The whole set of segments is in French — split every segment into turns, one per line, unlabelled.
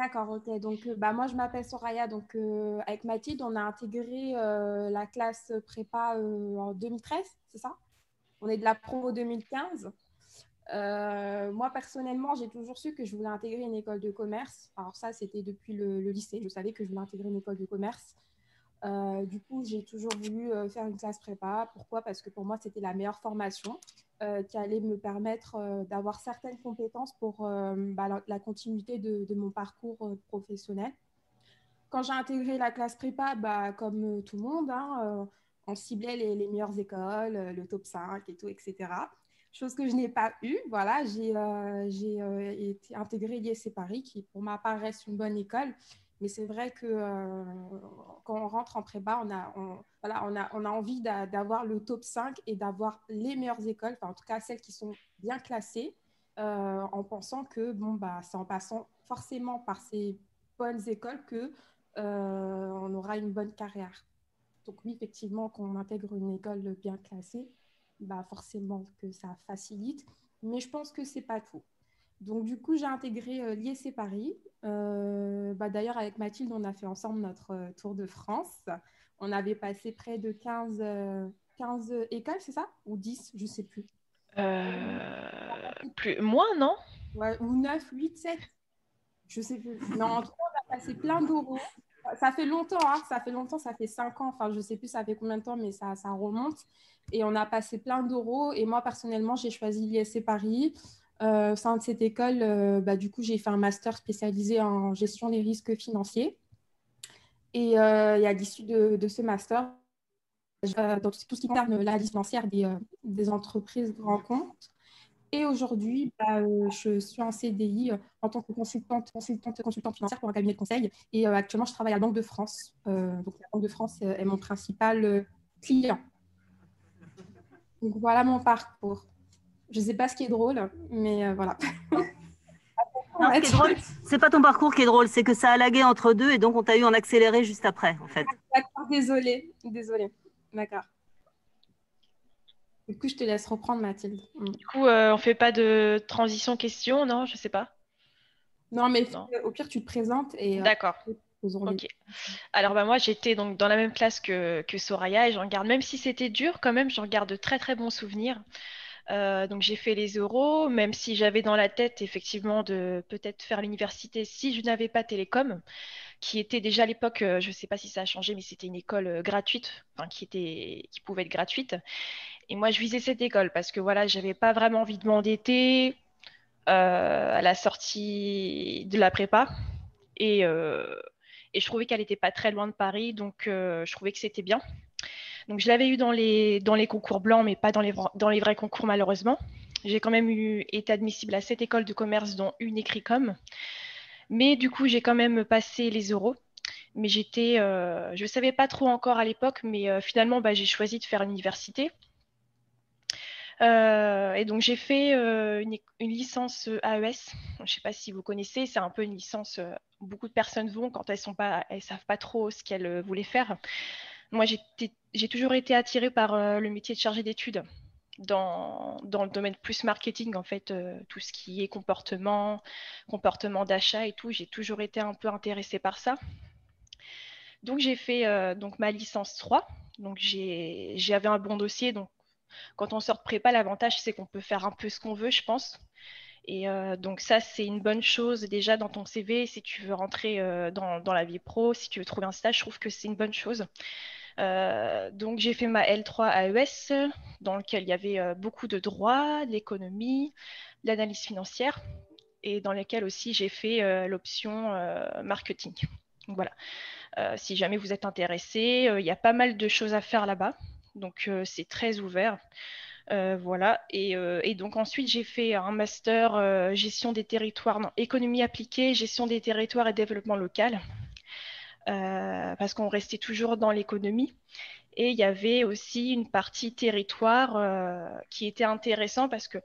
D'accord, ok. Donc, moi, je m'appelle Soraya. Donc, avec Mathilde, on a intégré la classe prépa en 2013, c'est ça? On est de la promo 2015. Moi, personnellement, j'ai toujours su que je voulais intégrer une école de commerce. Alors ça, c'était depuis le lycée. Je savais que je voulais intégrer une école de commerce. Du coup, j'ai toujours voulu faire une classe prépa. Pourquoi? Parce que pour moi, c'était la meilleure formation qui allait me permettre d'avoir certaines compétences pour la continuité de mon parcours professionnel. Quand j'ai intégré la classe prépa, comme tout le monde, hein, on ciblait les meilleures écoles, le top 5 et tout, etc. Chose que je n'ai pas eue. Voilà, j'ai été intégrée l'ISC Paris, qui pour ma part reste une bonne école. Mais c'est vrai que quand on rentre en prépa, on a envie d'avoir le top 5 et d'avoir les meilleures écoles, enfin, en tout cas celles qui sont bien classées, en pensant que c'est en passant forcément par ces bonnes écoles que on aura une bonne carrière. Donc oui, effectivement, quand on intègre une école bien classée, forcément que ça facilite. Mais je pense que c'est pas tout. Donc du coup, j'ai intégré l'ISC Paris. D'ailleurs, avec Mathilde, on a fait ensemble notre tour de France. On avait passé près de 15 écoles, c'est ça? Ou 10, je sais plus.
Moins, non?
Ouais, ou 9, 8, 7. Je sais plus. Mais en tout cas, on a passé plein d'euros. Ça fait longtemps, hein, ça fait longtemps, ça fait 5 ans. Enfin, je sais plus ça fait combien de temps, mais ça remonte. Et on a passé plein d'euros. Et moi, personnellement, j'ai choisi l'ISC Paris. Au sein de cette école, du coup, j'ai fait un master spécialisé en gestion des risques financiers. Et à l'issue de ce master, dans tout ce qui concerne l'analyse financière des entreprises grands comptes. Et aujourd'hui, je suis en CDI en tant que consultante financière pour un cabinet de conseil. Et actuellement, je travaille à la Banque de France. Donc, la Banque de France est mon principal client. Donc, voilà mon parcours. Je ne sais pas ce qui est drôle, mais voilà.
Non, ce qui est drôle, c'est pas ton parcours qui est drôle, c'est que ça a lagué entre deux et donc on t'a eu en accéléré juste après, en fait.
D'accord, désolée. Désolée. D'accord. Du coup, je te laisse reprendre, Mathilde.
Du coup, on fait pas de transition question, non? Je sais pas.
Non, mais
Non.
au pire, tu te présentes et
D'accord.
poseront des
Ok. Alors moi j'étais donc dans la même classe que Soraya et j'en garde, même si c'était dur quand même, j'en garde de très très bons souvenirs. Donc j'ai fait les euros, même si j'avais dans la tête effectivement de peut-être faire l'université si je n'avais pas Télécom, qui était déjà à l'époque, je ne sais pas si ça a changé, mais c'était une école gratuite, enfin qui pouvait être gratuite. Et moi je visais cette école parce que voilà, j'avais pas vraiment envie de m'endetter à la sortie de la prépa. Et, euh, et je trouvais qu'elle n'était pas très loin de Paris, donc je trouvais que c'était bien. Donc je l'avais eu dans les concours blancs, mais pas dans les vrais concours malheureusement. J'ai quand même été admissible à 7 écoles de commerce, dont une Écricom. Mais du coup, j'ai quand même passé les euros. Mais je ne savais pas trop encore à l'époque, mais finalement, j'ai choisi de faire l'université. Et donc j'ai fait une licence AES. Je ne sais pas si vous connaissez, c'est un peu une licence. Beaucoup de personnes vont quand elles savent pas trop ce qu'elles voulaient faire. Moi, j'ai toujours été attirée par le métier de chargé d'études dans le domaine plus marketing, en fait, tout ce qui est comportement d'achat et tout. J'ai toujours été un peu intéressée par ça. Donc, j'ai fait donc ma licence 3. Donc, j'avais un bon dossier. Donc, quand on sort de prépa, l'avantage, c'est qu'on peut faire un peu ce qu'on veut, je pense. Et donc ça, c'est une bonne chose déjà dans ton CV si tu veux rentrer dans la vie pro, si tu veux trouver un stage, je trouve que c'est une bonne chose. Donc j'ai fait ma L3 AES dans lequel il y avait beaucoup de droit, de l'économie, de l'analyse financière et dans lequel aussi j'ai fait l'option marketing. Donc voilà. Si jamais vous êtes intéressé, il y a pas mal de choses à faire là-bas. Donc c'est très ouvert. Voilà. Et donc ensuite, j'ai fait un master gestion des territoires, non, économie appliquée, gestion des territoires et développement local, parce qu'on restait toujours dans l'économie. Et il y avait aussi une partie territoire qui était intéressant parce que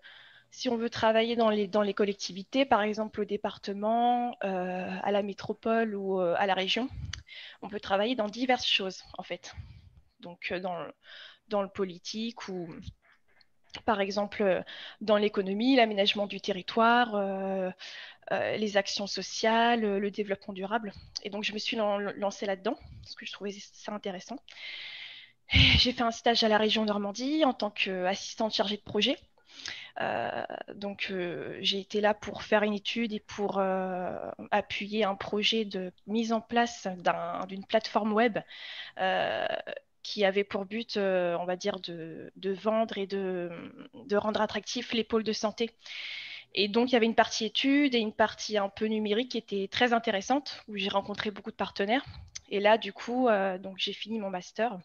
si on veut travailler dans les collectivités, par exemple au département, à la métropole ou à la région, on peut travailler dans diverses choses en fait. Donc dans le politique ou par exemple dans l'économie, l'aménagement du territoire, les actions sociales, le développement durable. Et donc, je me suis lancée là-dedans, parce que je trouvais ça intéressant. J'ai fait un stage à la région Normandie en tant qu'assistante chargée de projet. Donc, j'ai été là pour faire une étude et pour appuyer un projet de mise en place d'une plateforme web qui avait pour but, on va dire, de vendre et de rendre attractifs les pôles de santé. Et donc, il y avait une partie études et une partie un peu numérique qui était très intéressante, où j'ai rencontré beaucoup de partenaires. Et là, du coup, donc, j'ai fini mon master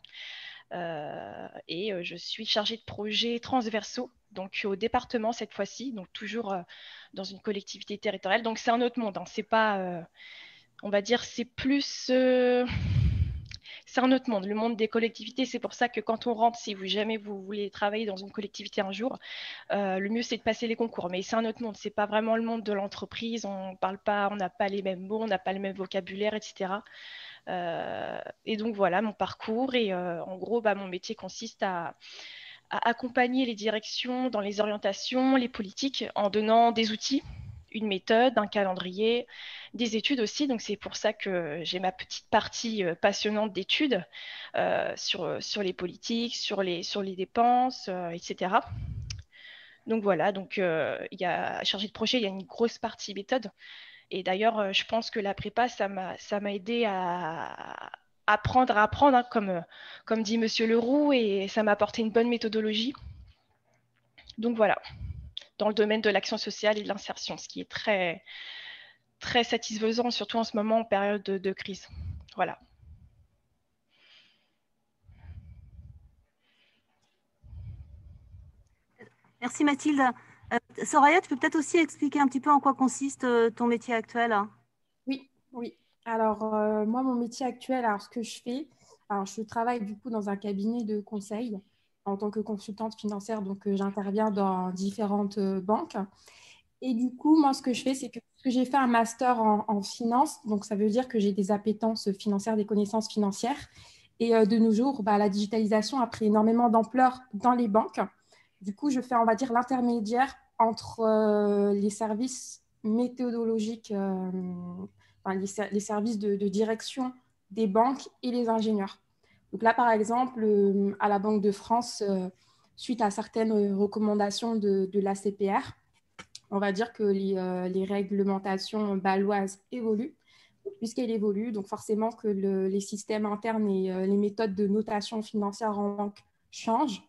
et je suis chargée de projets transversaux, donc au département cette fois-ci, donc toujours dans une collectivité territoriale. Donc, c'est un autre monde, hein. C'est pas, on va dire, c'est plus c'est un autre monde, le monde des collectivités. C'est pour ça que quand on rentre, si jamais vous voulez travailler dans une collectivité un jour, le mieux c'est de passer les concours. Mais c'est un autre monde, c'est pas vraiment le monde de l'entreprise. On parle pas, on n'a pas les mêmes mots, on n'a pas le même vocabulaire, etc. Et donc voilà mon parcours. Et en gros, mon métier consiste à accompagner les directions dans les orientations, les politiques, en donnant des outils, une méthode, un calendrier, des études aussi. Donc c'est pour ça que j'ai ma petite partie passionnante d'études sur les politiques, sur les dépenses, etc. Donc voilà, donc il y a chargé de projet, il y a une grosse partie méthode. Et d'ailleurs, je pense que la prépa, ça m'a aidé à apprendre à apprendre, hein, comme dit Monsieur Leroux, et ça m'a apporté une bonne méthodologie. Donc voilà, dans le domaine de l'action sociale et de l'insertion, ce qui est très, très satisfaisant, surtout en ce moment en période de crise. Voilà.
Merci Mathilde. Soraya, tu peux peut-être aussi expliquer un petit peu en quoi consiste ton métier actuel?
Oui, oui. Alors, moi, mon métier actuel, alors ce que je fais, alors je travaille du coup dans un cabinet de conseil en tant que consultante financière, donc j'interviens dans différentes banques. Et du coup, moi, ce que je fais, c'est que j'ai fait un master en finance, donc ça veut dire que j'ai des appétences financières, des connaissances financières. Et de nos jours, la digitalisation a pris énormément d'ampleur dans les banques. Du coup, je fais, on va dire, l'intermédiaire entre les services méthodologiques, les services de direction des banques et les ingénieurs. Donc là, par exemple, à la Banque de France, suite à certaines recommandations de l'ACPR, on va dire que les réglementations baloises évoluent. Puisqu'elles évoluent, donc forcément que les systèmes internes et les méthodes de notation financière en banque changent.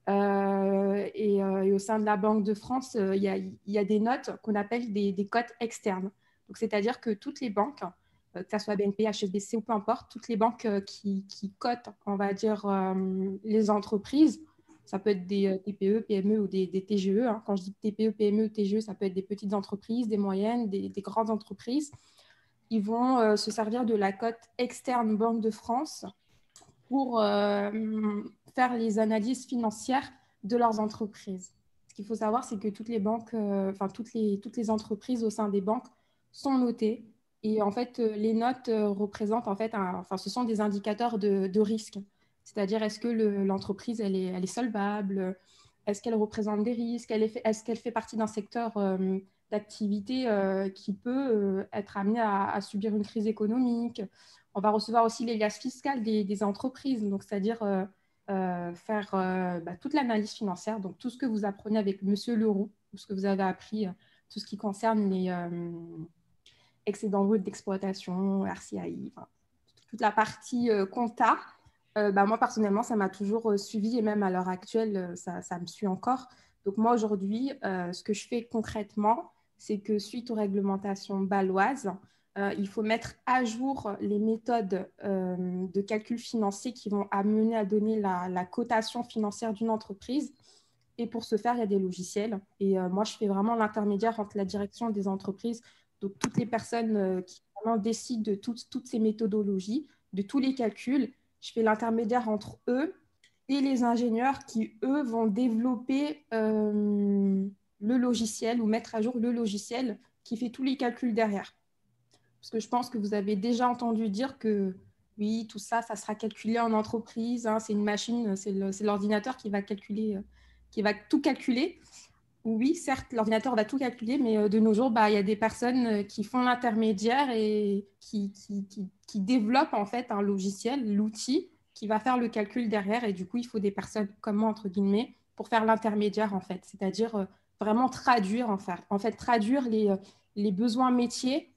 Et au sein de la Banque de France, il y a des notes qu'on appelle des cotes externes. Donc, c'est-à-dire que toutes les banques, que ce soit BNP, HSBC ou peu importe, toutes les banques qui cotent, on va dire, les entreprises, ça peut être des TPE, PME ou des TGE. Hein. Quand je dis TPE, PME, TGE, ça peut être des petites entreprises, des moyennes, des grandes entreprises. Ils vont se servir de la cote externe Banque de France pour faire les analyses financières de leurs entreprises. Ce qu'il faut savoir, c'est que toutes les banques, toutes les entreprises au sein des banques sont notées. Et en fait, les notes représentent en fait, ce sont des indicateurs de risque. C'est-à-dire, est-ce que l'entreprise, elle est solvable? Est-ce qu'elle représente des risques? Est-ce qu'elle fait partie d'un secteur d'activité qui peut être amené à subir une crise économique? On va recevoir aussi les liasses fiscales des entreprises, donc c'est-à-dire faire toute l'analyse financière, donc tout ce que vous apprenez avec Monsieur Leroux, tout ce que vous avez appris, tout ce qui concerne les excédents bruts d'exploitation, RCAI, toute la partie compta. Moi, personnellement, ça m'a toujours suivi et même à l'heure actuelle, ça me suit encore. Donc moi, aujourd'hui, ce que je fais concrètement, c'est que suite aux réglementations baloises, il faut mettre à jour les méthodes de calcul financier qui vont amener à donner la cotation financière d'une entreprise. Et pour ce faire, il y a des logiciels. Et moi, je fais vraiment l'intermédiaire entre la direction des entreprises, donc toutes les personnes qui vraiment décident de toutes ces méthodologies, de tous les calculs. Je fais l'intermédiaire entre eux et les ingénieurs qui, eux, vont développer le logiciel ou mettre à jour le logiciel qui fait tous les calculs derrière. Parce que je pense que vous avez déjà entendu dire que oui, tout ça, ça sera calculé en entreprise. Hein, c'est une machine, c'est l'ordinateur qui va calculer qui va tout calculer. Oui, certes, l'ordinateur va tout calculer, mais de nos jours, il y a des personnes qui font l'intermédiaire et qui développent en fait un logiciel, l'outil, qui va faire le calcul derrière. Et du coup, il faut des personnes comme moi, entre guillemets, pour faire l'intermédiaire en fait. C'est-à-dire vraiment traduire, traduire les besoins métiers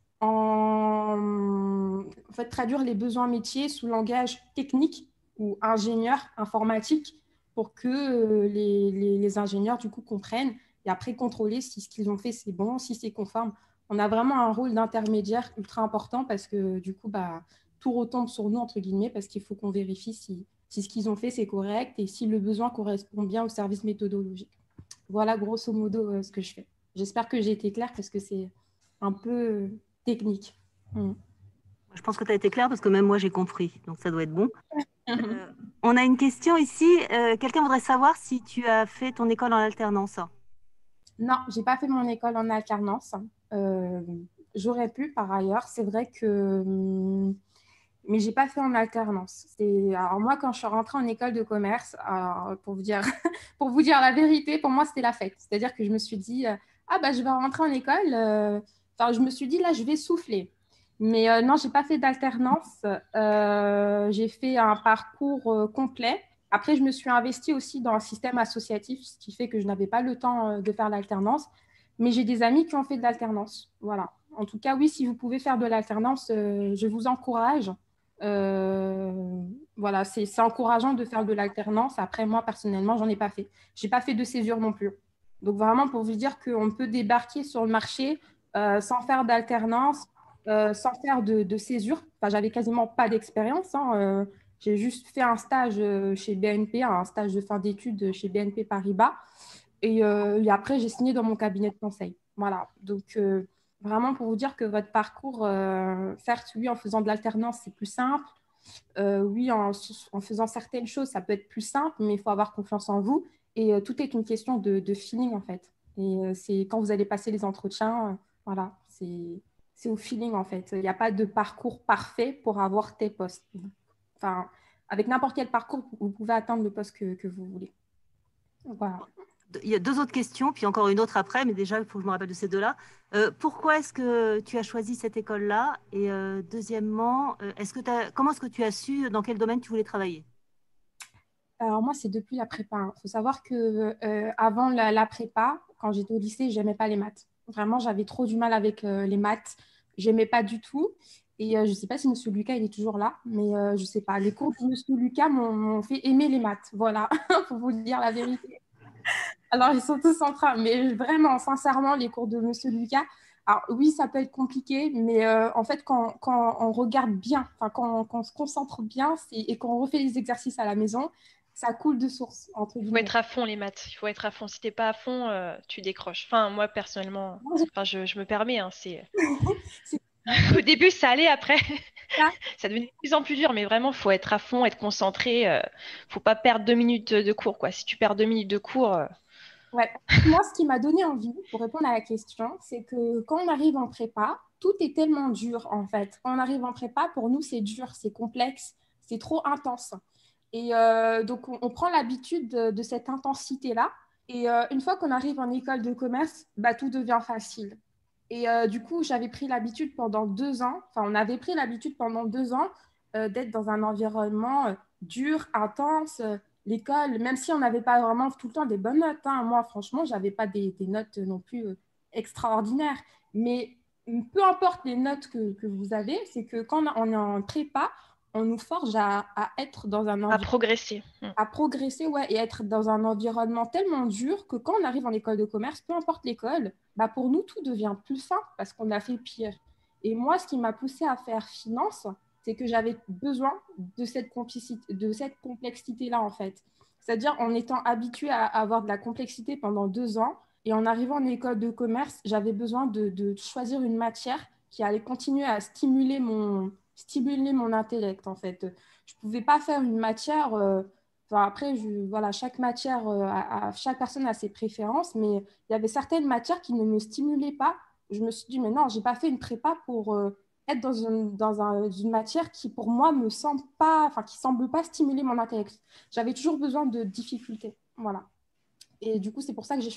traduire les besoins métiers sous langage technique ou ingénieur informatique pour que les ingénieurs du coup comprennent et après contrôler si ce qu'ils ont fait c'est bon, si c'est conforme. On a vraiment un rôle d'intermédiaire ultra important parce que du coup tout retombe sur nous entre guillemets parce qu'il faut qu'on vérifie si ce qu'ils ont fait c'est correct et si le besoin correspond bien au service méthodologique. Voilà grosso modo ce que je fais. J'espère que j'ai été claire parce que c'est un peu technique.
Je pense que tu as été claire parce que même moi j'ai compris, donc ça doit être bon. On a une question ici. Quelqu'un voudrait savoir si tu as fait ton école en alternance.
Non, j'ai pas fait mon école en alternance. J'aurais pu par ailleurs. C'est vrai que, mais j'ai pas fait en alternance. Alors moi, quand je suis rentrée en école de commerce, pour vous dire, pour vous dire la vérité, pour moi c'était la fête. C'est-à-dire que je me suis dit, je vais rentrer en école. Enfin, je me suis dit là, je vais souffler. Mais non, j'ai pas fait d'alternance. J'ai fait un parcours complet. Après, je me suis investie aussi dans un système associatif, ce qui fait que je n'avais pas le temps de faire l'alternance. Mais j'ai des amis qui ont fait de l'alternance. Voilà. En tout cas, oui, si vous pouvez faire de l'alternance, je vous encourage. Voilà, c'est encourageant de faire de l'alternance. Après, moi, personnellement, j'en ai pas fait. Je n'ai pas fait de césure non plus. Donc, vraiment, pour vous dire qu'on peut débarquer sur le marché sans faire d'alternance, sans faire de césure. Enfin, j'avais quasiment pas d'expérience. J'ai juste fait un stage chez BNP, un stage de fin d'études chez BNP Paribas. Et après, j'ai signé dans mon cabinet de conseil. Voilà. Donc, vraiment pour vous dire que votre parcours, certes, oui, en faisant de l'alternance, c'est plus simple. Oui, en faisant certaines choses, ça peut être plus simple, mais il faut avoir confiance en vous. Et tout est une question de feeling, en fait. Et c'est quand vous allez passer les entretiens, voilà, c'est au feeling, en fait. Il n'y a pas de parcours parfait pour avoir tes postes. Enfin, avec n'importe quel parcours, vous pouvez atteindre le poste que vous voulez. Voilà.
Il y a deux autres questions, puis encore une autre après, mais déjà, il faut que je me rappelle de ces deux-là. Pourquoi est-ce que tu as choisi cette école-là? Et deuxièmement, comment est-ce que tu as su dans quel domaine tu voulais travailler?
Alors moi, c'est depuis la prépa. Il faut savoir que avant la prépa, quand j'étais au lycée, j'aimais pas les maths. Vraiment, j'avais trop du mal avec les maths. J'aimais pas du tout. Et je sais pas si Monsieur Lucas il est toujours là, mais je sais pas. Les cours de Monsieur Lucas m'ont fait aimer les maths. Voilà, pour vous dire la vérité. Alors, ils sont tous en train, mais vraiment, sincèrement, les cours de Monsieur Lucas, alors oui, ça peut être compliqué, mais en fait, quand on regarde bien, quand on se concentre bien et qu'on refait les exercices à la maison, ça coule de source, entre
Il faut
guillemets.
être à fond les maths. Il faut être à fond. Si t'es pas à fond, tu décroches. Enfin, moi personnellement, enfin, je me permets. C'est...
C'est
Au début, ça allait. Après,
ça.
ça devenait de plus en plus dur. Mais vraiment, faut être à fond, être concentré. Faut pas perdre 2 minutes de cours, quoi. Si tu perds 2 minutes de cours,
Ouais. Moi, ce qui m'a donné envie, pour répondre à la question, c'est que quand on arrive en prépa, tout est tellement dur, en fait. Quand on arrive en prépa, pour nous, c'est dur, c'est complexe, c'est trop intense. Et donc, on prend l'habitude de cette intensité-là. Et une fois qu'on arrive en école de commerce, tout devient facile. Et du coup, j'avais pris l'habitude pendant 2 ans, enfin, on avait pris l'habitude pendant 2 ans d'être dans un environnement dur, intense. L'école, même si on n'avait pas vraiment tout le temps des bonnes notes, hein. Moi, franchement, je n'avais pas des notes non plus extraordinaires. Mais peu importe les notes que vous avez, c'est que quand on est en prépa, on nous forge à être dans un
à
environnement,
progresser.
à progresser, ouais, et être dans un environnement tellement dur que quand on arrive en école de commerce, peu importe l'école, pour nous, tout devient plus simple parce qu'on a fait pire. Et moi, ce qui m'a poussée à faire finance, c'est que j'avais besoin de cette complexité-là, en fait. C'est-à-dire, en étant habituée à avoir de la complexité pendant 2 ans, et en arrivant en école de commerce, j'avais besoin de choisir une matière qui allait continuer à stimuler mon intellect, en fait. Je ne pouvais pas faire une matière... Enfin, après, voilà, chaque matière, chaque personne a ses préférences, mais il y avait certaines matières qui ne me stimulaient pas. Je me suis dit, mais non, je n'ai pas fait une prépa pour être dans une matière qui, pour moi, me semble pas, enfin, qui semble pas stimuler mon intellect. J'avais toujours besoin de difficultés. Voilà. Et du coup, c'est pour ça que j'ai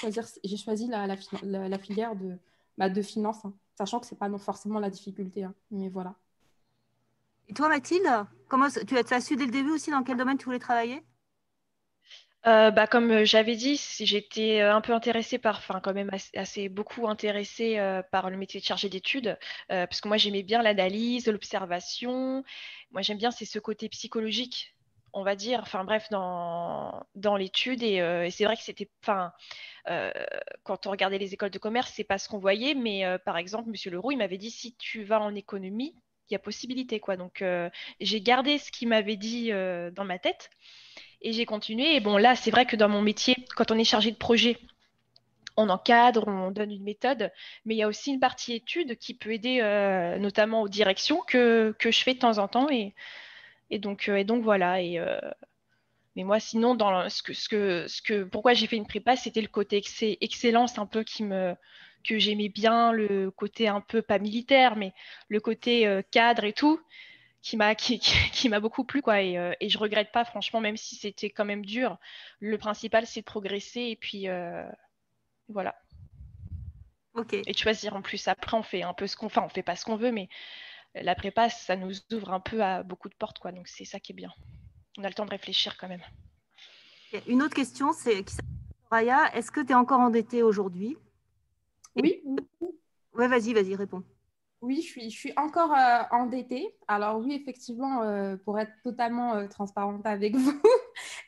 choisi la filière de finance, hein, sachant que ce n'est pas non forcément la difficulté. Hein, mais voilà.
Et toi, Mathilde, tu as su dès le début aussi dans quel domaine tu voulais travailler?
Comme j'avais dit, j'étais un peu intéressée enfin quand même assez beaucoup intéressée par le métier de chargé d'études, parce que moi j'aimais bien l'analyse, l'observation. Moi j'aime bien c'est ce côté psychologique, on va dire. Enfin bref, dans l'étude et c'est vrai que euh, quand on regardait les écoles de commerce, c'est pas ce qu'on voyait, mais par exemple Monsieur Leroux, il m'avait dit si tu vas en économie, il y a possibilité quoi. Donc j'ai gardé ce qu'il m'avait dit dans ma tête. Et j'ai continué. Et bon, là, c'est vrai que dans mon métier, quand on est chargé de projet, on encadre, on donne une méthode, mais il y a aussi une partie étude qui peut aider notamment aux directions que je fais de temps en temps. Et donc voilà. Mais moi, sinon, dans pourquoi j'ai fait une prépa, c'était le côté excellence un peu que j'aimais bien, le côté un peu pas militaire, mais le côté cadre et tout qui m'a beaucoup plu quoi et je regrette pas franchement même si c'était quand même dur. Le principal c'est de progresser et puis voilà
Ok.
et de choisir en plus. Après on fait un peu ce qu'on fait, on fait pas ce qu'on veut mais la prépa ça nous ouvre un peu à beaucoup de portes quoi donc c'est ça qui est bien. On a le temps de réfléchir quand même.
Une autre question, Soraya, est-ce que tu es encore endettée aujourd'hui?
Oui,
Ouais, vas-y, réponds.
oui, je suis encore endettée. Alors oui, effectivement, pour être totalement transparente avec vous,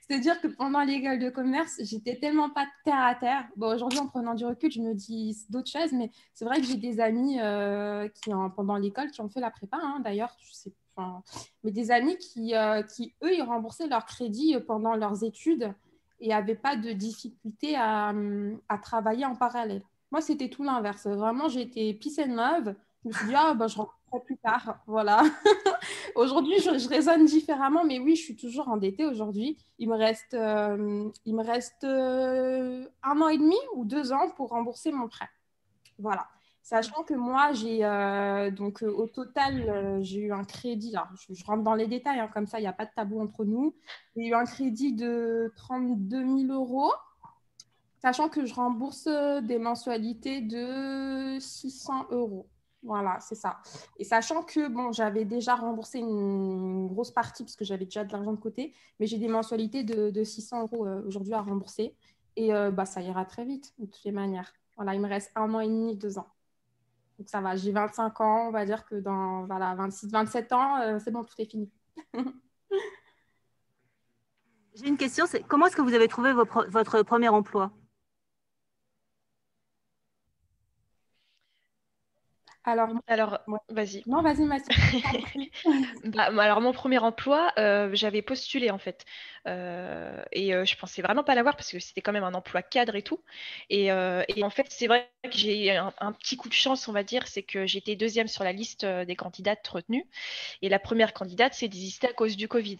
c'est-à-dire que pendant l'école de commerce, j'étais tellement pas terre à terre. Bon, aujourd'hui, en prenant du recul, je me dis d'autres choses, mais c'est vrai que j'ai des amis pendant l'école qui ont fait la prépa, hein, d'ailleurs, je sais, enfin, mais des amis qui, eux, ils remboursaient leur crédit pendant leurs études et n'avaient pas de difficulté à travailler en parallèle. Moi, c'était tout l'inverse. Vraiment, j'étais peace and love. Je me suis dit, ah, bah, je rentrerai plus tard. Voilà. Aujourd'hui, je raisonne différemment, mais oui, je suis toujours endettée aujourd'hui. Il me reste 1 an et demi ou 2 ans pour rembourser mon prêt. Voilà. Sachant que moi, au total, j'ai eu un crédit. Alors, je rentre dans les détails, hein, comme ça, il n'y a pas de tabou entre nous. J'ai eu un crédit de 32 000 euros, sachant que je rembourse des mensualités de 600 euros. Voilà, c'est ça. Et sachant que bon, j'avais déjà remboursé une grosse partie parce que j'avais déjà de l'argent de côté, mais j'ai des mensualités de 600 euros aujourd'hui à rembourser. Et ça ira très vite, de toutes les manières. Voilà, il me reste 1 an et demi, 2 ans. Donc ça va, j'ai 25 ans, on va dire que dans 26, 27 ans, c'est bon, tout est fini.
J'ai une question, c'est comment est-ce que vous avez trouvé votre premier emploi?
Alors,
Alors
ouais.
vas-y.
Non, vas-y, Mathilde.
Alors mon premier emploi, j'avais postulé en fait, je pensais vraiment pas l'avoir parce que c'était quand même un emploi cadre et tout. Et en fait, c'est vrai que j'ai eu un petit coup de chance, on va dire, c'est que j'étais deuxième sur la liste des candidates retenues. Et la première candidate s'est désistée à cause du Covid.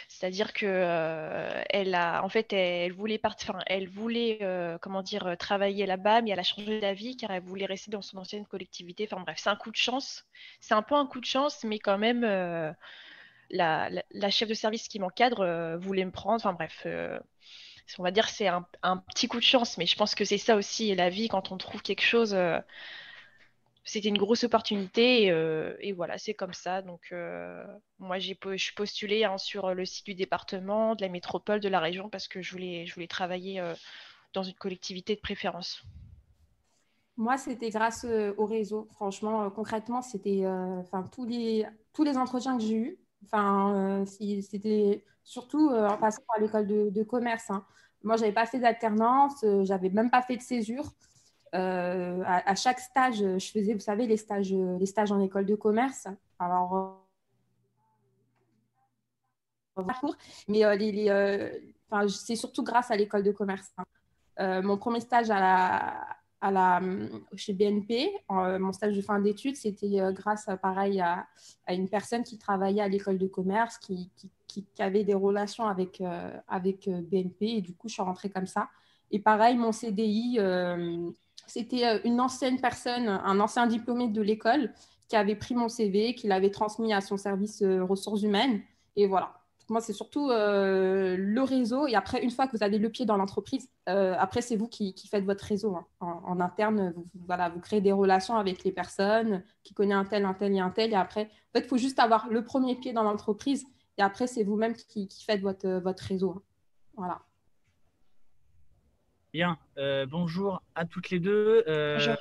C'est-à-dire que en fait, elle voulait partir, enfin, elle voulait, comment dire, travailler là-bas, mais elle a changé d'avis car elle voulait rester dans son ancienne collectivité. Enfin bref, c'est un coup de chance. C'est un peu un coup de chance, mais quand même, la chef de service qui m'encadre voulait me prendre. Enfin bref, on va dire c'est un petit coup de chance, mais je pense que c'est ça aussi la vie quand on trouve quelque chose. C'était une grosse opportunité et voilà, c'est comme ça. Donc, moi, je suis postulée hein, sur le site du département, de la métropole, de la région, parce que je voulais travailler dans une collectivité de préférence.
Moi, c'était grâce au réseau. Franchement, concrètement, c'était tous les entretiens que j'ai eus. C'était surtout en passant par l'école de commerce. Hein. Moi, je n'avais pas fait d'alternance, je n'avais même pas fait de césure. À chaque stage, je faisais, vous savez, les stages en école de commerce. Alors, parcours, mais c'est surtout grâce à l'école de commerce. Hein. Mon premier stage chez BNP, mon stage de fin d'études, c'était grâce pareil à une personne qui travaillait à l'école de commerce, qui avait des relations avec BNP, et du coup, je suis rentrée comme ça. Et pareil, mon CDI, c'était une ancienne personne, un ancien diplômé de l'école, qui avait pris mon CV, qui l'avait transmis à son service ressources humaines. Et voilà, Moi, c'est surtout le réseau. Et après, une fois que vous avez le pied dans l'entreprise, après, c'est vous qui faites votre réseau, hein. En interne. Voilà, vous créez des relations avec les personnes qui connaissent un tel et un tel. Et après, en fait, il faut juste avoir le premier pied dans l'entreprise. Et après, c'est vous-même qui faites votre réseau, hein. Voilà.
Bien. Bonjour à toutes les deux.
Bonjour.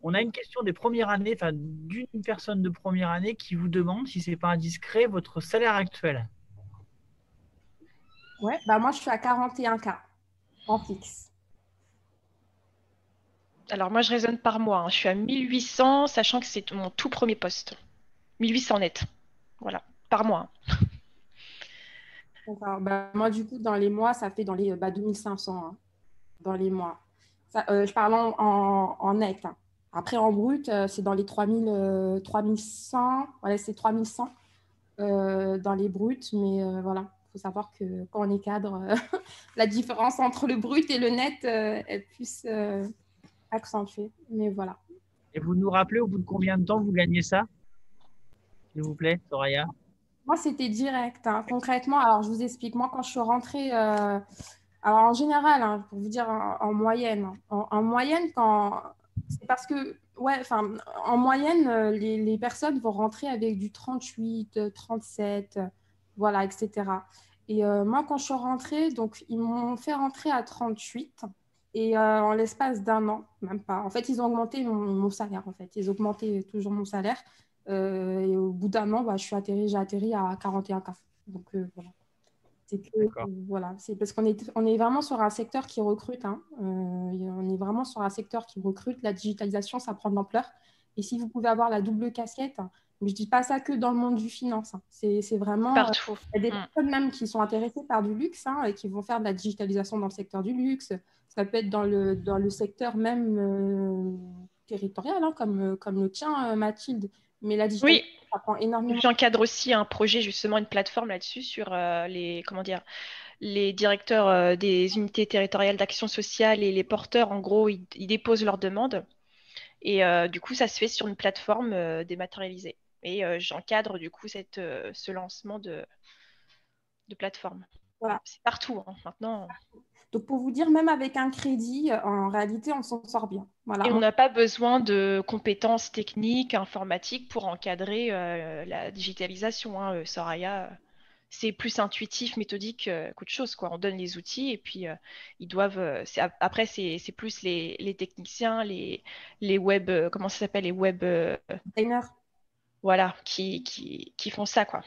On a une question des premières années, enfin d'une personne de première année qui vous demande, si ce n'est pas indiscret, votre salaire actuel.
Ouais, bah moi, je suis à 41K en fixe.
Alors moi, je raisonne par mois, hein. Je suis à 1800, sachant que c'est mon tout premier poste. 1800 net. Voilà, par mois, hein.
D'accord. Bah, moi, du coup, dans les mois, ça fait dans les 2500, hein, dans les mois. Ça, je parle en net, hein. Après, en brut, c'est dans les 3000, 3100. Voilà, c'est 3100 dans les bruts. Mais voilà, il faut savoir que quand on est cadre, la différence entre le brut et le net est plus accentuée. Mais voilà.
Et vous nous rappelez au bout de combien de temps vous gagnez ça, s'il vous plaît, Soraya?
Moi, c'était direct, hein. Concrètement, alors je vous explique. Moi, quand je suis rentrée, alors en général, hein, pour vous dire en moyenne, en moyenne, c'est parce que, ouais, enfin, en moyenne, les personnes vont rentrer avec du 38, 37, voilà, etc. Et moi, quand je suis rentrée, donc ils m'ont fait rentrer à 38 et en l'espace d'un an, même pas. En fait, ils ont augmenté mon salaire, en fait. Ils ont augmenté toujours mon salaire. Et au bout d'un an, bah, j'ai atterri à 41K. Donc voilà. C'est que, voilà, c'est parce on est vraiment sur un secteur qui recrute, hein. On est vraiment sur un secteur qui recrute. La digitalisation, ça prend de l'ampleur. Et si vous pouvez avoir la double casquette, hein, mais je ne dis pas ça que dans le monde du finance, hein. C'est vraiment.
Partout.
Il y a des personnes même qui sont intéressées par du luxe, hein, et qui vont faire de la digitalisation dans le secteur du luxe. Ça peut être dans le secteur même territorial, hein, comme le tien, Mathilde. Mais la
Oui,
digitalisation, ça prend énormément.
j'encadre aussi un projet, justement, une plateforme là-dessus sur les, comment dire, les directeurs des unités territoriales d'action sociale et les porteurs, en gros, ils déposent leurs demandes. Et du coup, ça se fait sur une plateforme dématérialisée. Et j'encadre du coup ce lancement de plateforme.
Voilà.
C'est partout, hein, maintenant.
Donc, pour vous dire, même avec un crédit, en réalité, on s'en sort bien. Voilà.
Et on n'a pas besoin de compétences techniques, informatiques pour encadrer la digitalisation, hein, Soraya. C'est plus intuitif, méthodique qu'autre chose, quoi. On donne les outils et puis ils doivent. Après, c'est plus les techniciens, les web, comment ça s'appelle, les web,
Designer.
voilà, qui font ça, quoi.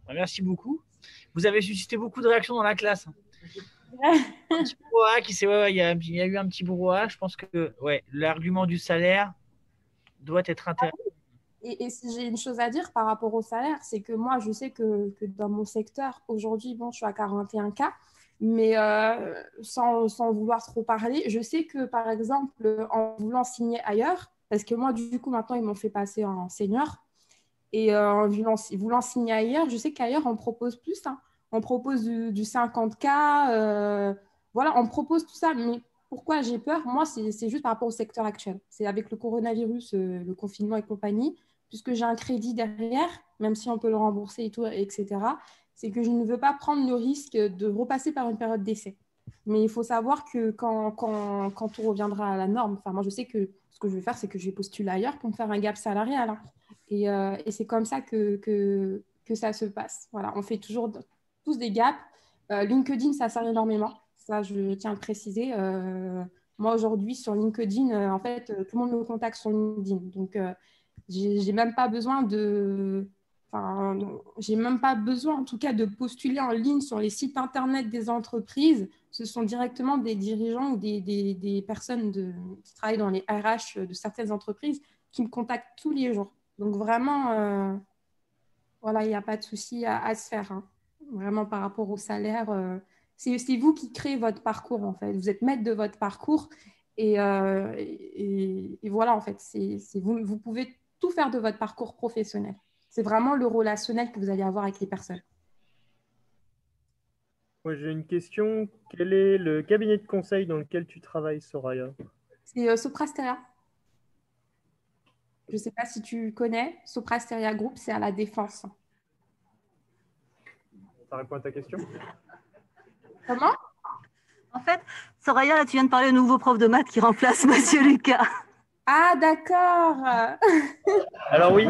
Merci beaucoup. Vous avez suscité beaucoup de réactions dans la classe. Un petit brouhaha il y a eu un petit brouhaha. Je pense que l'argument du salaire doit être intéressant.
Et si j'ai une chose à dire par rapport au salaire, c'est que moi, je sais que dans mon secteur, aujourd'hui, bon, je suis à 41K, mais sans vouloir trop parler, je sais que, par exemple, en voulant signer ailleurs, parce que moi, du coup, maintenant, ils m'ont fait passer en senior, et en voulant signer ailleurs, je sais qu'ailleurs, on propose plus, hein. On propose du 50K, voilà, on propose tout ça, mais pourquoi j'ai peur? Moi, c'est juste par rapport au secteur actuel. C'est avec le coronavirus, le confinement et compagnie, puisque j'ai un crédit derrière, même si on peut le rembourser et tout, etc., c'est que je ne veux pas prendre le risque de repasser par une période d'essai. Mais il faut savoir que quand tout reviendra à la norme, enfin, moi, je sais que ce que je vais faire, c'est que je vais postuler ailleurs pour me faire un gap salarial, hein. Et c'est comme ça que ça se passe. Voilà, on fait toujours tous des gaps. LinkedIn, ça sert énormément. Ça, je tiens à le préciser. Moi, aujourd'hui, sur LinkedIn, en fait, tout le monde me contacte sur LinkedIn. Donc, j'ai même pas besoin de... Enfin, j'ai même pas besoin, en tout cas, de postuler en ligne sur les sites Internet des entreprises. Ce sont directement des dirigeants ou des personnes qui travaillent dans les RH de certaines entreprises qui me contactent tous les jours. Donc, vraiment, voilà, il n'y a pas de souci à se faire, hein. Vraiment, par rapport au salaire, c'est vous qui créez votre parcours, en fait. Vous êtes maître de votre parcours. Et voilà, en fait, vous pouvez tout faire de votre parcours professionnel. C'est vraiment le relationnel que vous allez avoir avec les personnes.
Moi, j'ai une question. Quel est le cabinet de conseil dans lequel tu travailles, Soraya?
C'est Soprasteria. Je ne sais pas si tu connais. Sopra Steria Group, c'est à La Défense.
Ça répond à ta question?
Comment?
En fait, Soraya, là, tu viens de parler au nouveau prof de maths qui remplace Monsieur Lucas.
Ah, d'accord.
Alors oui.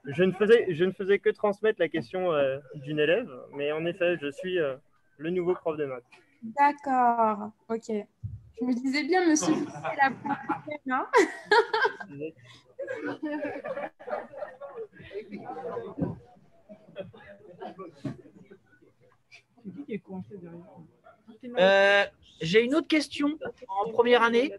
Je ne faisais que transmettre la question d'une élève, mais en effet, je suis le nouveau prof de maths.
D'accord. Ok. Je me disais bien, monsieur, c'est la première, hein?
J'ai une autre question en première année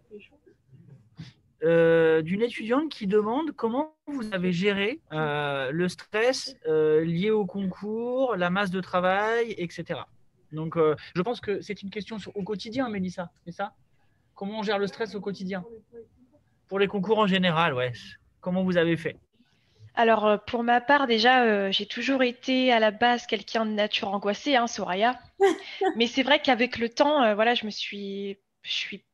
d'une étudiante qui demande comment vous avez géré le stress lié au concours, la masse de travail, etc. Donc, je pense que c'est une question au quotidien, Mélissa, c'est ça? Comment on gère le stress au quotidien? Pour les concours en général, ouais. Comment vous avez fait?
Alors, pour ma part, déjà, j'ai toujours été à la base quelqu'un de nature angoissée, hein, Soraya. Mais c'est vrai qu'avec le temps, voilà, je suis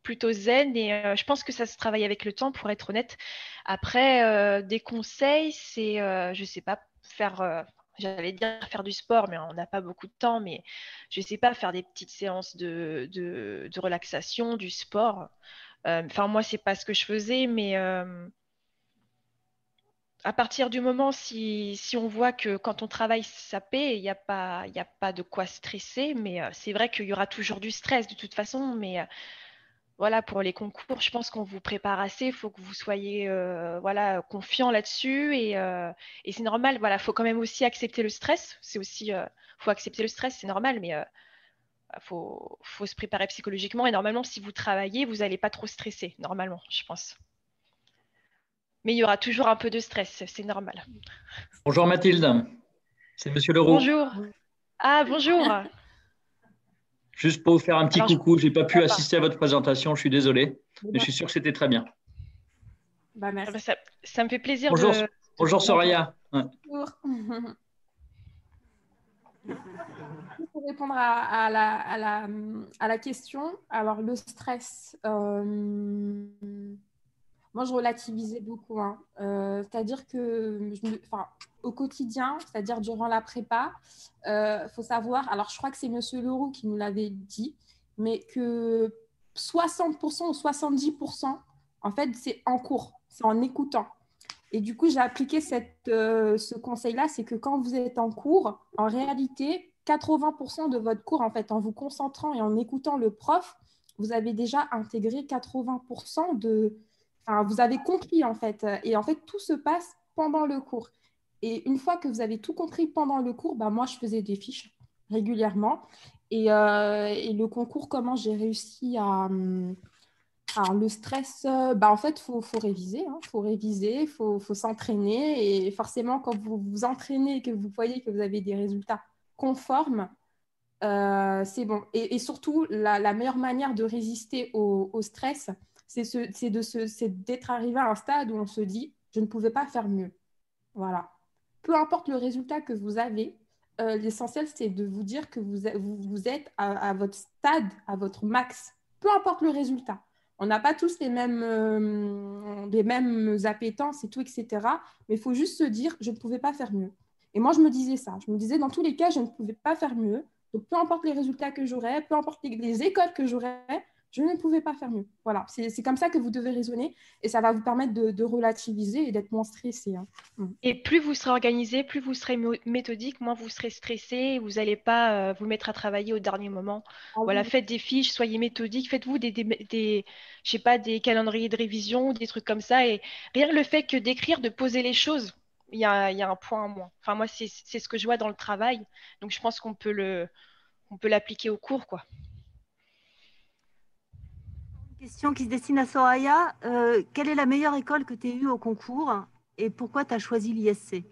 plutôt zen et je pense que ça se travaille avec le temps, pour être honnête. Après, des conseils, c'est, je sais pas, faire, j'allais dire faire du sport, mais on n'a pas beaucoup de temps, mais je sais pas, faire des petites séances de relaxation, du sport. Enfin, moi, c'est pas ce que je faisais, mais à partir du moment si on voit que quand on travaille, ça paie, il y a pas de quoi stresser, mais c'est vrai qu'il y aura toujours du stress de toute façon, mais voilà, pour les concours, je pense qu'on vous prépare assez, il faut que vous soyez voilà, confiant là-dessus et c'est normal, voilà, il faut quand même aussi accepter le stress, c'est aussi, faut accepter le stress, c'est normal, mais faut se préparer psychologiquement et normalement, si vous travaillez, vous n'allez pas trop stresser, normalement, je pense. Mais il y aura toujours un peu de stress, c'est normal.
Bonjour Mathilde, c'est Monsieur Leroux.
Bonjour. Ah, bonjour.
Juste pour vous faire un petit
Alors,
coucou, je n'ai pas pu assister à votre présentation, je suis désolé, mais je suis sûr que c'était très bien.
Bah, merci.
ça me fait plaisir
Bonjour,
de
bonjour
vous
Soraya.
Bonjour. Pour répondre à la question, alors le stress, moi je relativisais beaucoup, hein. C'est-à-dire que au quotidien, c'est-à-dire durant la prépa, faut savoir, alors je crois que c'est Monsieur Leroux qui nous l'avait dit, mais que 60% ou 70%, en fait, c'est en cours, c'est en écoutant. Et du coup, j'ai appliqué ce conseil-là, c'est que quand vous êtes en cours, en réalité, 80% de votre cours, en fait, en vous concentrant et en écoutant le prof, vous avez déjà intégré 80% de... Enfin, vous avez compris, en fait. Et en fait, tout se passe pendant le cours. Et une fois que vous avez tout compris pendant le cours, bah, moi, je faisais des fiches régulièrement. Et le concours, comment j'ai réussi à... Alors, le stress, bah, en fait, il faut réviser. Faut réviser, faut s'entraîner. Et forcément, quand vous vous entraînez et que vous voyez que vous avez des résultats conformes, c'est bon. Et surtout, la meilleure manière de résister au stress, c'est d'être arrivé à un stade où on se dit, je ne pouvais pas faire mieux. Voilà. Peu importe le résultat que vous avez, l'essentiel, c'est de vous dire que vous êtes à votre stade, à votre max. Peu importe le résultat. On n'a pas tous les mêmes appétences et tout, etc. Mais il faut juste se dire, je ne pouvais pas faire mieux. Et moi, je me disais ça. Je me disais, dans tous les cas, je ne pouvais pas faire mieux. Donc, peu importe les résultats que j'aurais, peu importe les écoles que j'aurais, je ne pouvais pas faire mieux. Voilà, c'est comme ça que vous devez raisonner et ça va vous permettre de relativiser et d'être moins stressé, hein.
Et plus vous serez organisé, plus vous serez méthodique, moins vous serez stressé, et vous n'allez pas vous mettre à travailler au dernier moment.
Ah
Voilà,
oui.
faites des fiches, soyez méthodique, faites-vous je sais pas, des calendriers de révision ou des trucs comme ça. Et rien que le fait que d'écrire, de poser les choses, il y a un point en moins. Enfin, moi, c'est ce que je vois dans le travail. Donc, je pense on peut l'appliquer au cours, quoi.
Une question qui se destine à Soraya. Quelle est la meilleure école que tu aies eue au concours et pourquoi tu as choisi l'ISC?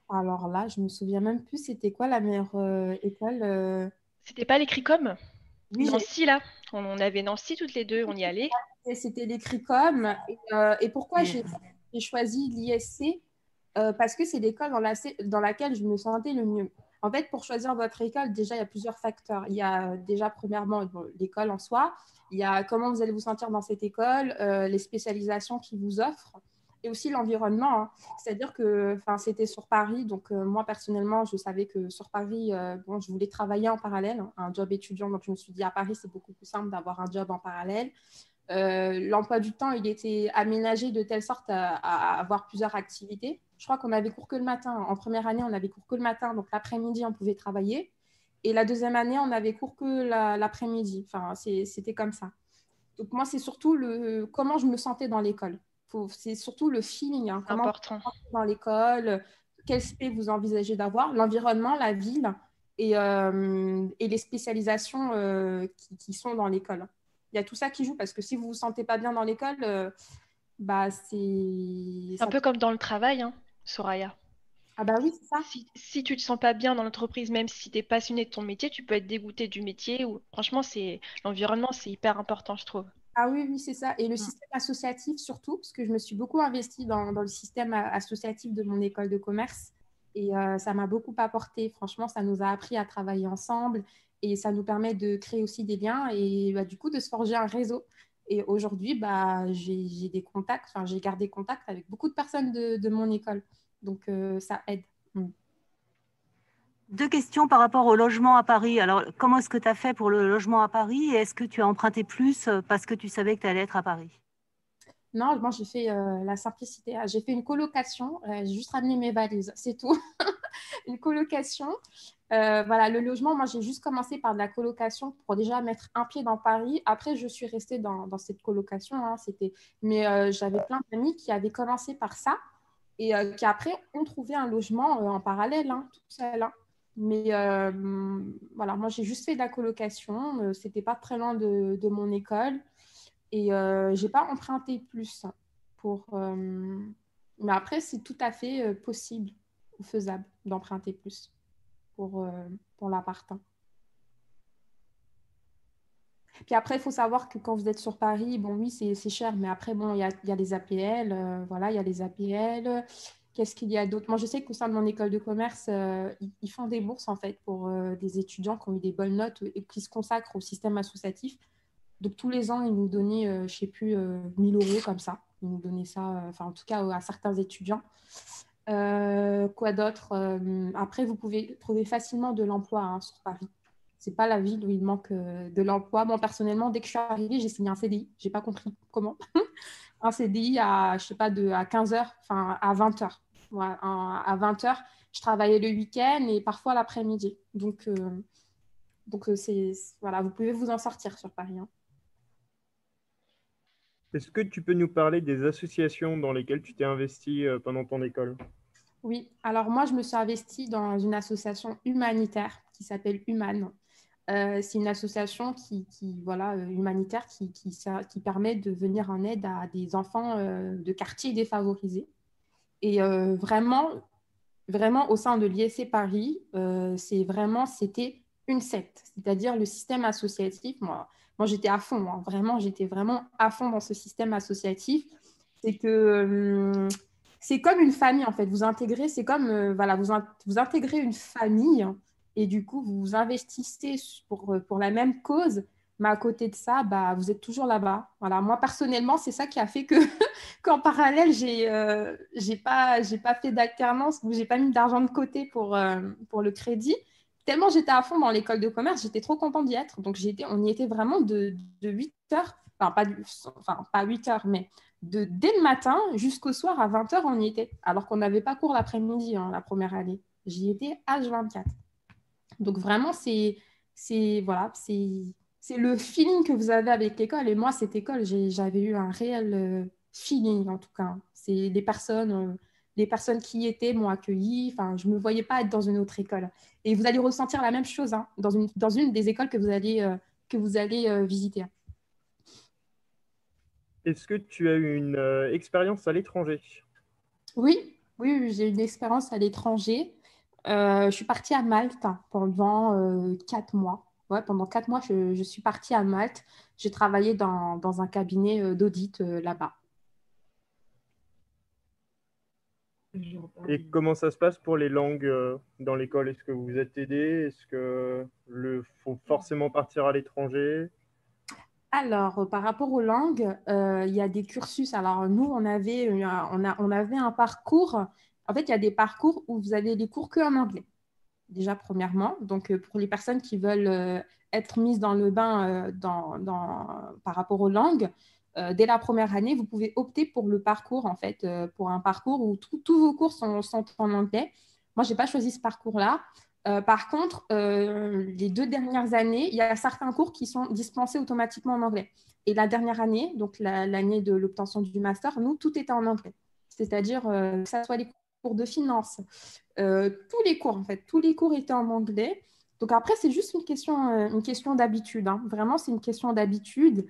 Alors là, je me souviens même plus c'était quoi la meilleure école.
C'était pas l'écrit-com?
Oui,
Nancy, là. On avait Nancy toutes les deux, on y allait.
c'était l'Écricom. Et pourquoi j'ai choisi l'ISC? Parce que c'est l'école dans laquelle je me sentais le mieux. En fait, pour choisir votre école, déjà, il y a plusieurs facteurs. Il y a déjà, premièrement, l'école en soi. Il y a comment vous allez vous sentir dans cette école, les spécialisations qu'ils vous offrent et aussi l'environnement, hein. C'est-à-dire que c'était sur Paris. Donc, moi, personnellement, je savais que sur Paris, je voulais travailler en parallèle, hein, un job étudiant. Donc, je me suis dit, à Paris, c'est beaucoup plus simple d'avoir un job en parallèle. L'emploi du temps, il était aménagé de telle sorte à avoir plusieurs activités. Je crois qu'on avait cours que le matin. En première année, on avait cours que le matin, donc l'après-midi, on pouvait travailler. Et la deuxième année, on avait cours que l'après-midi. C'était comme ça. Donc moi, c'est surtout comment je me sentais dans l'école. C'est surtout le feeling, hein, comment
Important.
vous vous sentez dans l'école, quel spé vous envisagez d'avoir, l'environnement, la ville et les spécialisations qui sont dans l'école. Il y a tout ça qui joue parce que si vous ne vous sentez pas bien dans l'école,
C'est un peu comme dans le travail, hein, Soraya.
Ah bah oui, c'est ça.
Si tu ne te sens pas bien dans l'entreprise, même si tu es passionné de ton métier, tu peux être dégoûté du métier. Franchement, l'environnement, c'est hyper important, je trouve.
Ah oui, oui, c'est ça. Et le système associatif surtout, parce que je me suis beaucoup investie dans le système associatif de mon école de commerce. Et ça m'a beaucoup apporté. Franchement, ça nous a appris à travailler ensemble et ça nous permet de créer aussi des liens et du coup de se forger un réseau. Et aujourd'hui, j'ai des contacts, j'ai gardé contact avec beaucoup de personnes de mon école. Donc, ça aide.
Deux questions par rapport au logement à Paris. Alors, comment est-ce que tu as fait pour le logement à Paris et est-ce que tu as emprunté plus parce que tu savais que tu allais être à Paris?
Non, moi, j'ai fait la simplicité. J'ai fait une colocation. J'ai juste ramené mes valises, c'est tout. Une colocation. Voilà, le logement, moi, j'ai juste commencé par de la colocation pour déjà mettre un pied dans Paris. Après, je suis restée dans cette colocation, hein, mais j'avais plein d'amis qui avaient commencé par ça et qui après ont trouvé un logement en parallèle, hein, tout seul, hein. Mais voilà, moi, j'ai juste fait de la colocation. C'était pas très loin de mon école et j'ai pas emprunté plus mais après, c'est tout à fait possible ou faisable d'emprunter plus pour l'appart. Puis après, il faut savoir que quand vous êtes sur Paris, bon, oui, c'est cher, mais après, bon, il y a les APL, voilà, il y a les APL. Qu'est-ce qu'il y a d'autre? Moi, je sais qu'au sein de mon école de commerce, ils font des bourses, en fait, pour des étudiants qui ont eu des bonnes notes et qui se consacrent au système associatif. Donc, tous les ans, ils nous donnaient, je ne sais plus, 1 000 euros comme ça. Ils nous donnaient ça, en tout cas, à certains étudiants. Quoi d'autre? Après, vous pouvez trouver facilement de l'emploi, hein, sur Paris. Ce n'est pas la ville où il manque de l'emploi. Moi, personnellement, dès que je suis arrivée, j'ai signé un CDI. Je n'ai pas compris comment. Un CDI à, je sais pas, à 15 heures, enfin à 20 heures. Ouais, à 20 heures, je travaillais le week-end et parfois l'après-midi. Donc, voilà, vous pouvez vous en sortir sur Paris, hein.
Est-ce que tu peux nous parler des associations dans lesquelles tu t'es investi pendant ton école?
Oui, alors moi, je me suis investie dans une association humanitaire qui s'appelle Human. C'est une association voilà, humanitaire qui permet de venir en aide à des enfants de quartiers défavorisés. Et vraiment, au sein de l'ISC Paris, c'était une secte. C'est-à-dire le système associatif. Moi j'étais à fond, hein, vraiment, j'étais vraiment à fond dans ce système associatif. C'est que c'est comme une famille, en fait. Vous intégrez, c'est comme, voilà, vous intégrez une famille et du coup, vous vous investissez pour la même cause. Mais à côté de ça, vous êtes toujours là-bas. Voilà. Moi, personnellement, c'est ça qui a fait que qu'en parallèle, j'ai pas fait d'alternance ou j'ai pas mis d'argent de côté pour le crédit. Tellement j'étais à fond dans l'école de commerce, j'étais trop contente d'y être. Donc, on y était vraiment de 8 heures, pas 8 heures, mais dès le matin jusqu'au soir à 20 heures, on y était. Alors qu'on n'avait pas cours l'après-midi, hein, la première année. J'y étais H24. Donc, vraiment, voilà, c'est le feeling que vous avez avec l'école. Et moi, cette école, j'avais eu un réel feeling, en tout cas. C'est les personnes qui y étaient m'ont accueilli. Enfin, je ne me voyais pas être dans une autre école. Et vous allez ressentir la même chose, hein, dans une des écoles que vous allez visiter.
Est-ce que tu as eu une expérience à l'étranger?
Oui, j'ai eu une expérience à l'étranger. Je suis partie à Malte pendant 4 mois. Ouais, pendant 4 mois, je suis partie à Malte. J'ai travaillé dans un cabinet d'audit là-bas.
Et comment ça se passe pour les langues dans l'école? Est-ce que vous vous êtes aidé? Est-ce que faut forcément partir à l'étranger?
Alors, par rapport aux langues, il y a des cursus. Alors, nous, on avait un parcours. En fait, il y a des parcours où vous avez les cours que en anglais, déjà, premièrement. Donc, pour les personnes qui veulent être mises dans le bain par rapport aux langues, dès la première année, vous pouvez opter pour le parcours, en fait, pour un parcours où tous vos cours sont en anglais. Moi, je n'ai pas choisi ce parcours-là. Par contre, les 2 dernières années, il y a certains cours qui sont dispensés automatiquement en anglais. Et la dernière année, donc l'année de l'obtention du master, nous, tout était en anglais. C'est-à-dire que ce soit les cours de finance, tous les cours, en fait, tous les cours étaient en anglais. Donc après, c'est juste une question d'habitude. Hein. Vraiment, c'est une question d'habitude.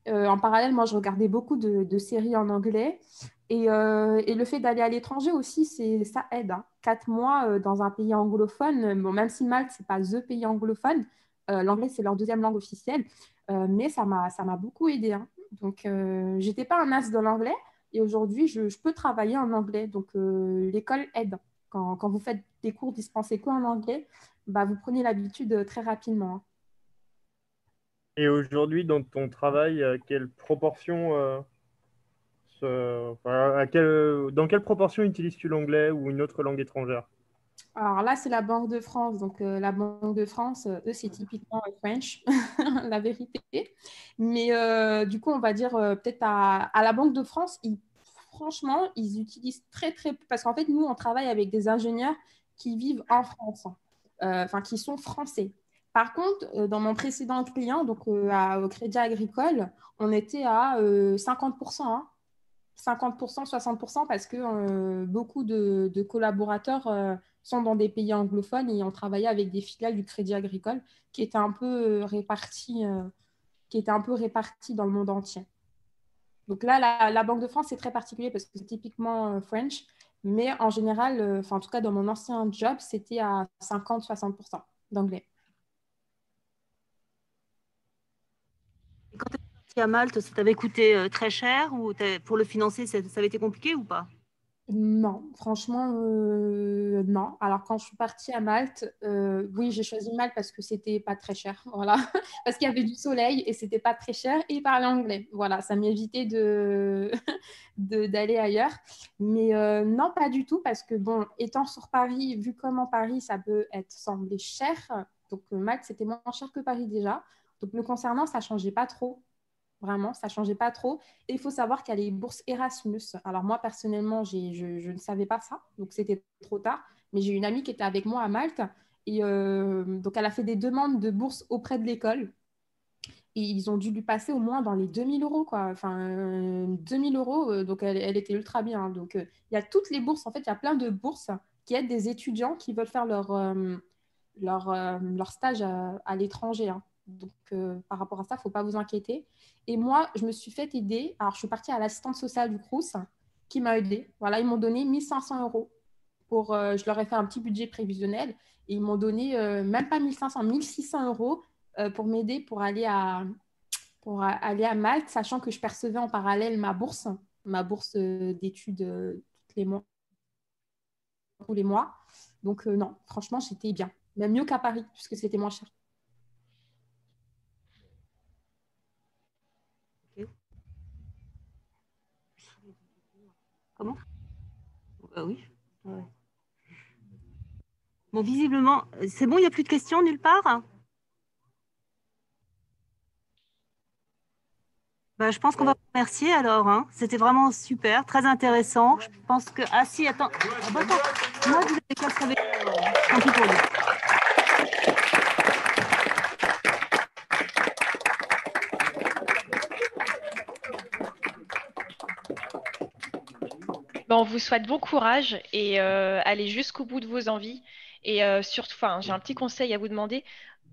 En parallèle, moi, je regardais beaucoup de séries en anglais. Et le fait d'aller à l'étranger aussi, ça aide. Hein. 4 mois dans un pays anglophone, bon, même si Malte, ce n'est pas the pays anglophone, l'anglais, c'est leur deuxième langue officielle, mais ça m'a beaucoup aidé. Hein. Donc, je n'étais pas un as de l'anglais et aujourd'hui, je peux travailler en anglais. Donc, l'école aide. Quand vous faites des cours dispensés qu'en anglais, bah, vous prenez l'habitude très rapidement. Hein.
Et aujourd'hui, dans ton travail, quelle proportion, dans quelle proportion utilises-tu l'anglais ou une autre langue étrangère?
Alors là, c'est la Banque de France. Donc, la Banque de France, eux, c'est typiquement French, la vérité. Mais du coup, on va dire peut-être à la Banque de France, franchement, ils utilisent très, très... Parce qu'en fait, nous, on travaille avec des ingénieurs qui vivent en France, enfin, qui sont français. Par contre, dans mon précédent client, donc au Crédit Agricole, on était à 50%. Hein. 50%, 60% parce que beaucoup de collaborateurs sont dans des pays anglophones et ont travaillé avec des filiales du Crédit Agricole qui étaient un peu réparties dans le monde entier. Donc là, la Banque de France, c'est très particulier parce que c'est typiquement French, mais en général, en tout cas dans mon ancien job, c'était à 50-60% d'anglais.
Et quand tu es parti à Malte, ça t'avait coûté très cher ou pour le financer, ça avait été compliqué ou pas?
Non, franchement, non. Alors, quand je suis partie à Malte, oui, j'ai choisi Malte parce que c'était pas très cher. Voilà. Parce qu'il y avait du soleil et c'était pas très cher et ils parlaient anglais. Voilà, ça m'évitait d'aller ailleurs. Mais non, pas du tout parce que, bon, étant sur Paris, vu comment Paris, ça peut être semblé cher, donc Malte, c'était moins cher que Paris déjà. Donc, me concernant, ça changeait pas trop. Vraiment, ça ne changeait pas trop. Et il faut savoir qu'il y a les bourses Erasmus. Alors moi, personnellement, je ne savais pas ça, donc c'était trop tard. Mais j'ai une amie qui était avec moi à Malte. Et donc, elle a fait des demandes de bourse auprès de l'école. Et ils ont dû lui passer au moins dans les 2000 euros, quoi. Enfin, 2000 euros, donc elle était ultra bien. Hein. Donc, il y a toutes les bourses. En fait, il y a plein de bourses qui aident des étudiants qui veulent faire leur stage à l'étranger. Hein. Donc, par rapport à ça, il ne faut pas vous inquiéter. Et moi, je me suis fait aider. Alors, je suis partie à l'assistante sociale du Crous qui m'a aidée. Voilà, ils m'ont donné 1500 euros. Je leur ai fait un petit budget prévisionnel et ils m'ont donné même pas 1500, 1600 euros pour m'aider pour aller à Malte, sachant que je percevais en parallèle ma bourse d'études tous les mois. Donc, non, franchement, j'étais bien. Même mieux qu'à Paris, puisque c'était moins cher.
Comment? Oui. Ouais. Bon, visiblement, c'est bon, il n'y a plus de questions nulle part? Je pense qu'on va vous remercier alors. Hein. C'était vraiment super, très intéressant. Je pense que... Ah si, attends. Moi, vous avez cassé avec... Tant pis pour lui.
On vous souhaite bon courage et allez jusqu'au bout de vos envies. Et surtout, j'ai un petit conseil à vous demander.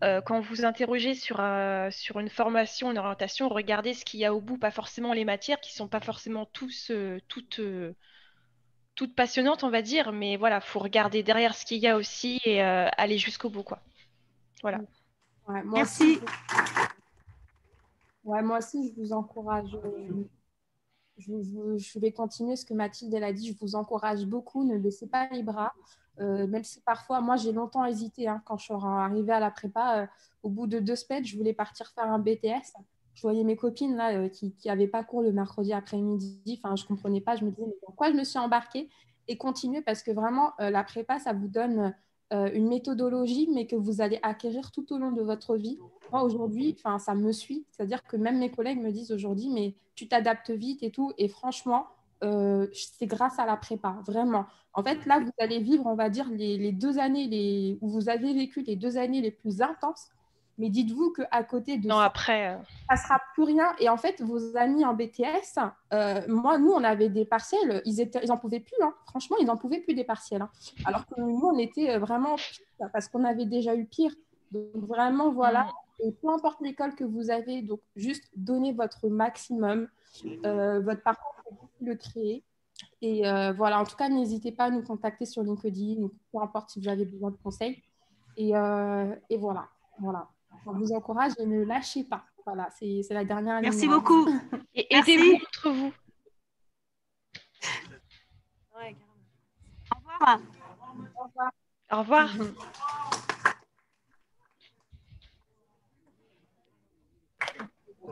Quand vous interrogez sur une formation, une orientation, regardez ce qu'il y a au bout, pas forcément les matières qui sont pas forcément toutes passionnantes, on va dire, mais voilà, faut regarder derrière ce qu'il y a aussi et aller jusqu'au bout, quoi. Voilà.
Ouais,
Merci.
Moi aussi, je vous encourage. je vais continuer ce que Mathilde elle a dit. Je vous encourage beaucoup. Ne baissez pas les bras. Même si parfois, moi, j'ai longtemps hésité quand je suis arrivée à la prépa. Au bout de 2 semaines, je voulais partir faire un BTS. Je voyais mes copines là, qui n'avaient pas cours le mercredi après-midi. Enfin, je ne comprenais pas. Je me disais, mais pourquoi je me suis embarquée? Et continuer parce que vraiment, la prépa, ça vous donne une méthodologie, mais que vous allez acquérir tout au long de votre vie. Moi, aujourd'hui, ça me suit. C'est-à-dire que même mes collègues me disent aujourd'hui, mais tu t'adaptes vite et tout. Et franchement, c'est grâce à la prépa, vraiment. En fait, là, vous allez vivre, on va dire, les 2 années où vous avez vécu les 2 années les plus intenses. Mais dites-vous qu'à côté de
Non,
ça,
après,
ça ne sera plus rien. Et en fait, vos amis en BTS, nous, on avait des partiels, ils n'en pouvaient plus. Franchement, ils n'en pouvaient plus des partiels. Alors que nous, on était vraiment pire parce qu'on avait déjà eu pire. Donc, vraiment, voilà. Et peu importe l'école que vous avez, donc juste donnez votre maximum. Votre parcours, vous le créer. Et voilà, en tout cas, n'hésitez pas à nous contacter sur LinkedIn, ou peu importe si vous avez besoin de conseils. Et voilà. On vous encourage et ne lâchez pas. Voilà, c'est la dernière ligne.
Merci beaucoup.
Et aidez-vous entre vous.
Au revoir.
Au revoir.
Au revoir.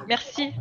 Merci.